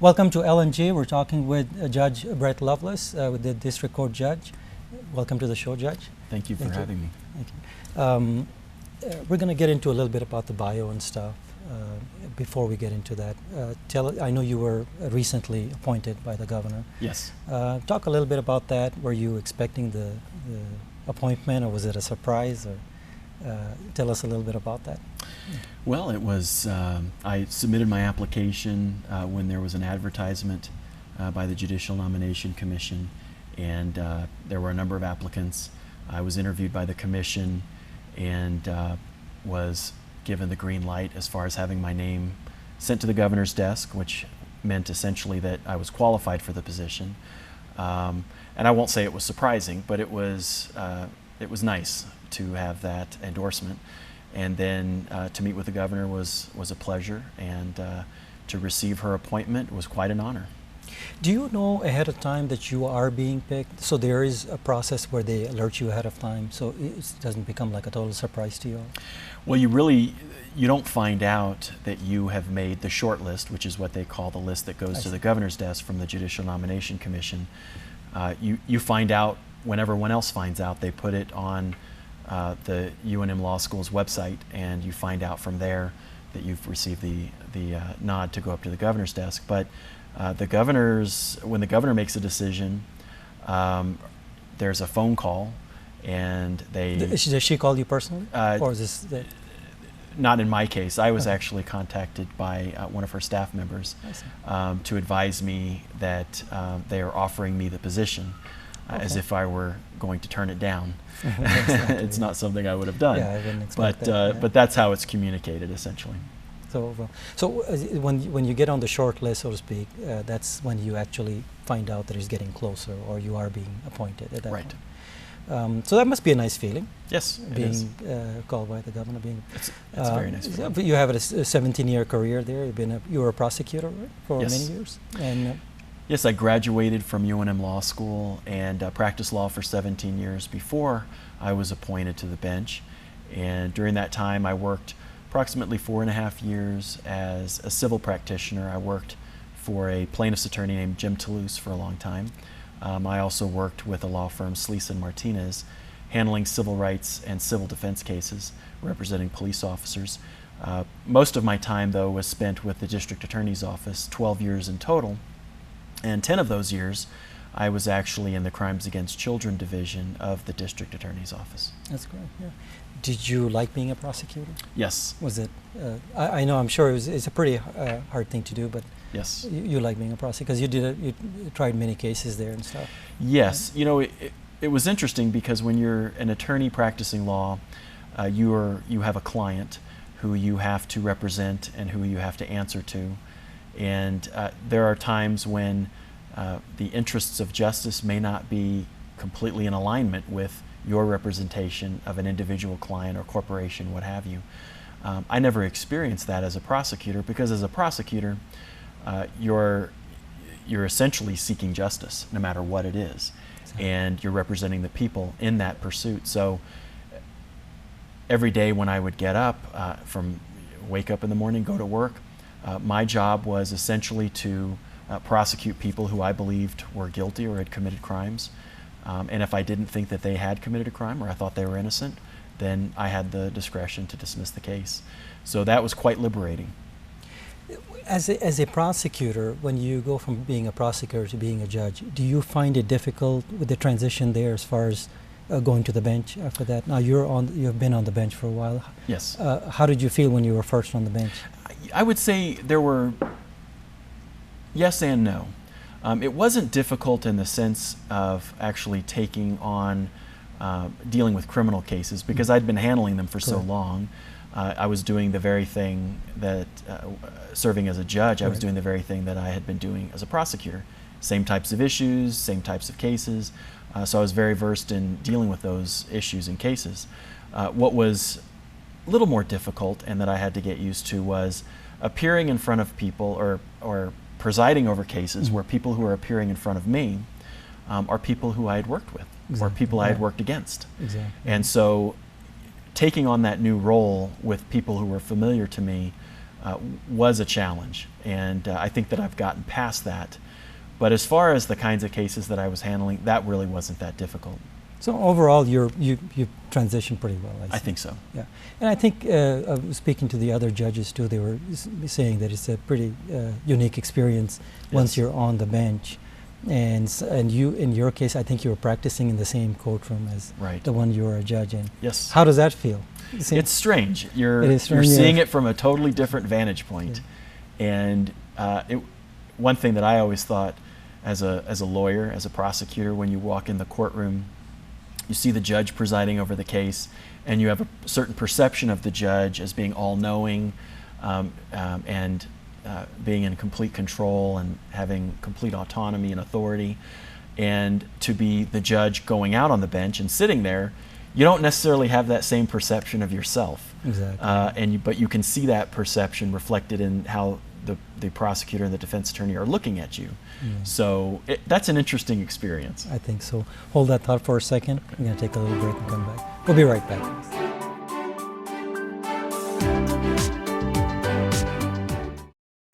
Welcome to LNG. We're talking with Judge Brett Loveless, with the District Court Judge. Welcome to the show, Judge. Thank you for having me. Thank you. We're going to get into a little bit about the bio and stuff. Before we get into that, I know you were recently appointed by the governor. Yes. Talk a little bit about that. Were you expecting the appointment, or was it a surprise? Or tell us a little bit about that. Well, it was, I submitted my application when there was an advertisement by the Judicial Nomination Commission, and there were a number of applicants. I was interviewed by the commission and was given the green light as far as having my name sent to the governor's desk, which meant essentially that I was qualified for the position. And I won't say it was surprising, but it was nice to have that endorsement. And then to meet with the governor was a pleasure, and to receive her appointment was quite an honor. Do you know ahead of time that you are being picked? So there is a process where they alert you ahead of time, so it doesn't become like a total surprise to you? Well, you don't find out that you have made the short list, which is what they call the list that goes to the governor's desk from the Judicial Nomination Commission. You find out when everyone else finds out. They put it on the UNM Law School's website, and you find out from there that you've received the nod to go up to the governor's desk. But when the governor makes a decision, there's a phone call, and Does she call you personally? Or is this not in my case. I was actually contacted by one of her staff members to advise me that they are offering me the position, as if I were going to turn it down. It's not something I would have done. Yeah, I wouldn't expect but that, yeah. But that's how it's communicated, essentially. So when you get on the short list, so to speak, that's when you actually find out that it's getting closer, or you are being appointed at that Right. point. So that must be a nice feeling. Yes, being called by the governor. It's a very nice feeling. You have a 17-year career there. You were a prosecutor, right, for Yes. many years. And yes, I graduated from UNM Law School and practiced law for 17 years before I was appointed to the bench. And during that time, I worked approximately 4.5 years as a civil practitioner. I worked for a plaintiff's attorney named Jim Toulouse for a long time. I also worked with a law firm, Sleece & Martinez, handling civil rights and civil defense cases, representing police officers. Most of my time, though, was spent with the district attorney's office, 12 years in total, and 10 of those years I was actually in the Crimes Against Children division of the district attorney's office. that's great. Yeah. Did you like being a prosecutor? Yes. Was it? I know. I'm sure it's a pretty hard thing to do, but Yes. you like being a prosecutor because you tried many cases there and stuff. Yes. You know, it was interesting because when you're an attorney practicing law, you have a client who you have to represent and who you have to answer to, and there are times when the interests of justice may not be completely in alignment with your representation of an individual client or corporation, what have you. I never experienced that as a prosecutor, because as a prosecutor, you're essentially seeking justice, no matter what it is, and you're representing the people in that pursuit. So every day when I would get up, wake up in the morning, go to work, my job was essentially to prosecute people who I believed were guilty or had committed crimes. And if I didn't think that they had committed a crime, or I thought they were innocent, then I had the discretion to dismiss the case. So that was quite liberating. As a prosecutor, when you go from being a prosecutor to being a judge, do you find it difficult with the transition there as far as going to the bench after that? Now you've been on the bench for a while. Yes. How did you feel when you were first on the bench? I would say there were yes and no. It wasn't difficult in the sense of actually taking on dealing with criminal cases, because I'd been handling them for so long. I was doing the very thing that, serving as a judge, I was doing the very thing that I had been doing as a prosecutor. Same types of issues, same types of cases. So I was very versed in dealing with those issues and cases. What was a little more difficult, and that I had to get used to, was appearing in front of people or presiding over cases where people who are appearing in front of me are people who I had worked with, or people I had worked against. And so taking on that new role with people who were familiar to me was a challenge, and I think that I've gotten past that. But as far as the kinds of cases that I was handling, that really wasn't that difficult. So overall, you transitioned pretty well. I think so. Yeah, and I think speaking to the other judges too, they were saying that it's a pretty unique experience once you're on the bench, and you, in your case, I think you were practicing in the same courtroom as the one you were a judge in. Yes. How does that feel? It's strange. You're seeing it from a totally different vantage point, and one thing that I always thought, as a lawyer, as a prosecutor, when you walk in the courtroom, you see the judge presiding over the case, and you have a certain perception of the judge as being all-knowing and being in complete control and having complete autonomy and authority. And to be the judge going out on the bench and sitting there, you don't necessarily have that same perception of yourself. Exactly. But you can see that perception reflected in how the prosecutor and the defense attorney are looking at you. So that's an interesting experience. I think so. Hold that thought for a second. I'm going to take a little break and come back. We'll be right back.